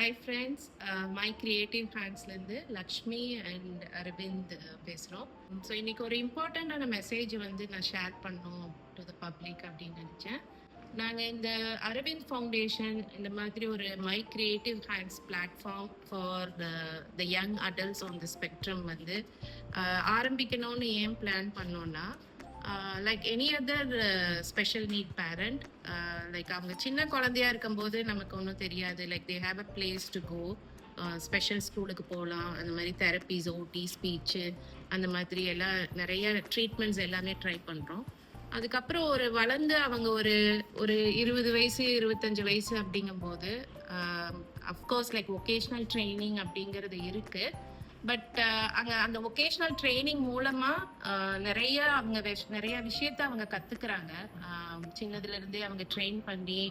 Hi friends, my creative ஹேண்ட்ஸ்லேருந்து Lakshmi and Aravind பேசுகிறோம். So இன்னைக்கு ஒரு இம்பார்ட்டண்ட்டான மெசேஜ் வந்து நான் ஷேர் பண்ணணும் டு த பப்ளிக் அப்படின்னு நினச்சேன். நாங்கள் இந்த அரவிந்த் ஃபவுண்டேஷன் இந்த மாதிரி ஒரு my creative hands platform for the young adults on the spectrum வந்து ஆரம்பிக்கணும்னு ஏன் பிளான் பண்ணோன்னா, like any other special need parent, like அவங்க சின்ன குழந்தையா இருக்கும்போது நமக்கு ஒன்றும் தெரியாது. Like they have a place to go, special ஸ்கூலுக்கு போகலாம், அந்த மாதிரி தெரப்பிஸ், ஓடி, ஸ்பீச்சு, அந்த மாதிரி எல்லாம் நிறைய ட்ரீட்மெண்ட்ஸ் எல்லாமே ட்ரை பண்ணுறோம். அதுக்கப்புறம் ஒரு வளர்ந்து அவங்க ஒரு ஒரு 20 வயசு 25 வயசு அப்படிங்கும்போது அஃப்கோர்ஸ் லைக் ஒகேஷ்னல் ட்ரைனிங் அப்படிங்கிறது இருக்கு. பட் அங்கே அந்த ஒகேஷ்னல் ட்ரைனிங் மூலமாக நிறைய விஷயத்த அவங்க கற்றுக்குறாங்க. சின்னதுலேருந்தே அவங்க ட்ரெயின் பண்ணி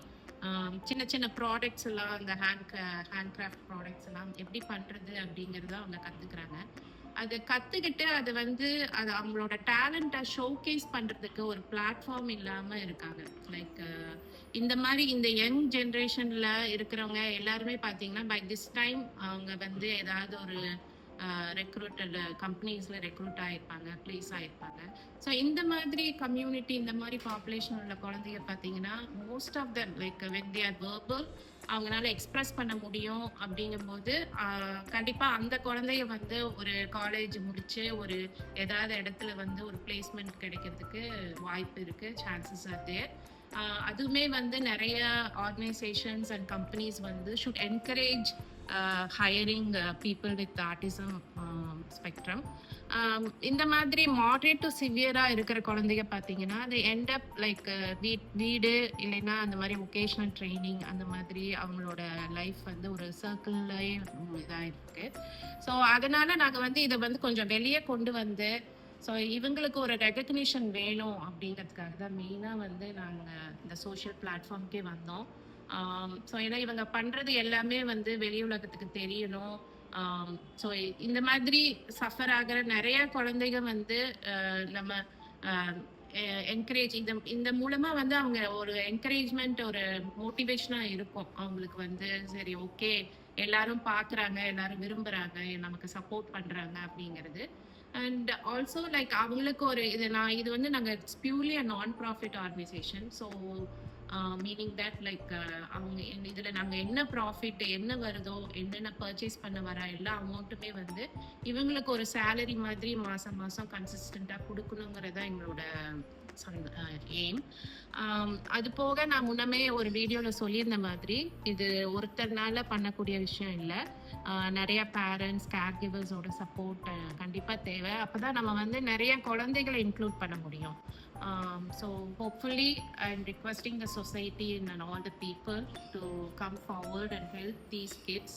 சின்ன சின்ன ப்ராடக்ட்ஸ் எல்லாம், அந்த ஹேண்ட் கிராஃப்ட் ப்ராடக்ட்ஸ் எல்லாம் எப்படி பண்ணுறது அப்படிங்கிறத அவங்க கற்றுக்குறாங்க. அதை கற்றுக்கிட்டு அது வந்து அது அவங்களோட டேலண்ட்டை ஷோகேஸ் பண்ணுறதுக்கு ஒரு பிளாட்ஃபார்ம் இல்லாமல் இருக்காங்க. லைக் இந்த மாதிரி இந்த யங் ஜென்ரேஷனில் இருக்கிறவங்க எல்லாருமே பார்த்தீங்கன்னா பை திஸ் டைம் அவங்க வந்து ஏதாவது ஒரு ரெக்ரூட்டட் கம்பெனிஸில் ரெக்ரூட் ஆகிருப்பாங்க, ப்ளேஸ் ஆகிருப்பாங்க. ஸோ இந்த மாதிரி கம்யூனிட்டி, இந்த மாதிரி பாப்புலேஷன் உள்ள குழந்தைங்க பார்த்தீங்கன்னா most of them like when they are verbal, அவங்களால எக்ஸ்பிரஸ் பண்ண முடியும். அப்படிங்கும்போது கண்டிப்பாக அந்த குழந்தைய வந்து ஒரு காலேஜ் முடிச்சு ஒரு ஏதாவது இடத்துல வந்து ஒரு பிளேஸ்மெண்ட் கிடைக்கிறதுக்கு வாய்ப்பு இருக்குது, சான்சஸ் ஆர் தேர். அதுவுமே வந்து நிறைய ஆர்கனைசேஷன்ஸ் அண்ட் கம்பெனிஸ் வந்து should encourage hiring people with autism spectrum. இந்த மாதிரி மாடரேட் டு சிவியராக இருக்கிற குழந்தைங்க பார்த்தீங்கன்னா அது எண்ட் அப் லைக் வீடு இல்லைன்னா அந்த மாதிரி ஒகேஷ்னல் ட்ரைனிங், அந்த மாதிரி அவங்களோட லைஃப் வந்து ஒரு சர்க்கிள்லேயே இதாக இருக்குது. ஸோ அதனால் நாங்கள் வந்து இதை வந்து கொஞ்சம் வெளியே கொண்டு வந்து, ஸோ இவங்களுக்கு ஒரு ரெகக்னிஷன் வேணும் அப்படிங்கிறதுக்காக தான் மெயினாக வந்து நாங்கள் இந்த சோஷியல் பிளாட்ஃபார்ம்க்கே வந்தோம். ஸோ ஏன்னா இவங்க பண்ணுறது எல்லாமே வந்து வெளி உலகத்துக்கு தெரியணும். ஸோ இந்த மாதிரி சஃபர் ஆகிற நிறைய குழந்தைங்க வந்து நம்ம என்கரேஜ் இந்த மூலமாக வந்து அவங்க ஒரு என்கரேஜ்மெண்ட், ஒரு மோட்டிவேஷனாக இருக்கும் அவங்களுக்கு வந்து. சரி, ஓகே, எல்லாரும் பார்க்குறாங்க, எல்லாரும் விரும்புகிறாங்க, நமக்கு சப்போர்ட் பண்ணுறாங்க அப்படிங்கிறது. அண்ட் ஆல்சோ லைக் அவங்களுக்கு ஒரு இது வந்து நாங்கள் பியூர்லி அ நான் profit organisation. So meaning that like அவங்க இதில் நாங்கள் என்ன ப்ராஃபிட் என்ன வருதோ, என்னென்ன பர்ச்சேஸ் பண்ண வர எல்லா அமௌண்ட்டுமே வந்து இவங்களுக்கு ஒரு சேலரி மாதிரி மாதம் மாதம் கன்சிஸ்டண்ட்டாக கொடுக்கணுங்கிறதா எங்களோட எய்ம். அது போக நான் முன்னமே ஒரு வீடியோவில் சொல்லியிருந்த மாதிரி இது ஒருத்தர்னால பண்ணக்கூடிய விஷயம் இல்லை. நிறைய பேரண்ட்ஸ், கேர் கிவர்ஸோட சப்போர்ட் கண்டிப்பாக தேவை. அப்போ தான் நம்ம வந்து நிறைய குழந்தைகளை இன்க்ளூட் பண்ண முடியும். So hopefully I'm requesting the society and all the people to come forward and help these kids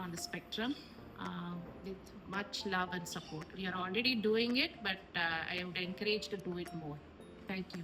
on the spectrum with much love and support. We are already doing it, but I would encourage to do it more. Thank you.